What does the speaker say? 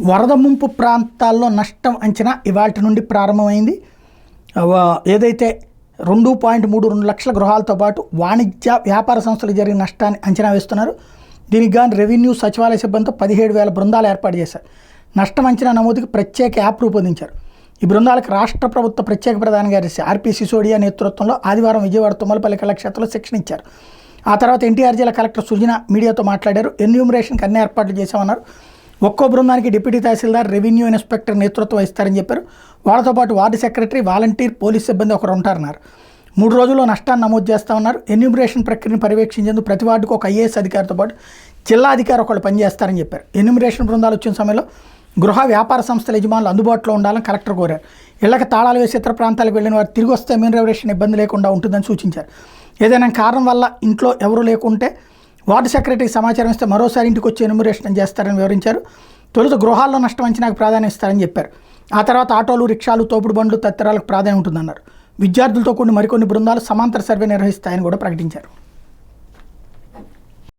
వరద ముంపు ప్రాంతాల్లో నష్టం అంచనా ఇవాల్టి నుండి ప్రారంభమైంది. ఏదైతే 2.32 లక్షల గృహాలతో పాటు వాణిజ్య వ్యాపార సంస్థలు జరిగిన నష్టాన్ని అంచనా వేస్తున్నారు. దీనికి గాను రెవెన్యూ సచివాలయ సిబ్బందితో 17,000 బృందాలు ఏర్పాటు చేశారు. నష్టం అంచనా నమోదుకి ప్రత్యేక యాప్ రూపొందించారు. ఈ బృందాలకు రాష్ట్ర ప్రభుత్వ ప్రత్యేక ప్రధాన కార్యదర్శి ఆర్పి సిసోడియా నేతృత్వంలో ఆదివారం విజయవాడ తుమ్మలపల్లి కళాక్షేత్రంలో శిక్షణ ఇచ్చారు. ఆ తర్వాత ఎన్టీఆర్ జిల్లా కలెక్టర్ సుజన మీడియాతో మాట్లాడారు. ఎన్యూమరేషన్కి అన్ని ఏర్పాట్లు చేశామన్నారు. ఒక్కో బృందానికి డిప్యూటీ తహసీల్దార్, రెవెన్యూ ఇన్స్పెక్టర్ నేతృత్వం వహిస్తారని చెప్పారు. వాళ్ళతో పాటు వార్డు సెక్రటరీ, వాలంటీర్, పోలీస్ సిబ్బంది ఒకరు ఉంటారన్నారు. 3 రోజుల్లో నష్టాన్ని నమోదు చేస్తామన్నారు. ఎన్యూమరేషన్ ప్రక్రియను పర్యవేక్షించేందుకు ప్రతి వార్డుకు ఒక ఐఏఎస్ అధికారితో పాటు జిల్లా అధికారి ఒకళ్ళు పనిచేస్తారని చెప్పారు. ఎన్యూమరేషన్ బృందాలు వచ్చిన సమయంలో గృహ వ్యాపార సంస్థల యజమానులు అందుబాటులో ఉండాలని కలెక్టర్ కోరారు. ఇళ్లకు తాళాలు వేసి ఇతర ప్రాంతాలకు వెళ్లిన వారు తిరిగి వస్తే ఎన్యూమరేషన్ ఇబ్బంది లేకుండా ఉంటుందని సూచించారు. ఏదైనా కారణం వల్ల ఇంట్లో ఎవరూ లేకుంటే వార్డు సెక్రటరీకి సమాచారం ఇస్తే మరోసారి ఇంటికి వచ్చి ఎన్యూమరేషన్ చేస్తారని వివరించారు. తొలుత గృహాల్లో నష్టం అంచనాకు ప్రాధాన్యం ఇస్తారని చెప్పారు. ఆ తర్వాత ఆటోలు, రిక్షాలు, తోపుడు బండ్లు తదితరాలకు ప్రాధాన్యం ఉంటుందన్నారు. విద్యార్థులతో కూడిన మరికొన్ని బృందాలు సమాంతర సర్వే నిర్వహిస్తాయని కూడా ప్రకటించారు.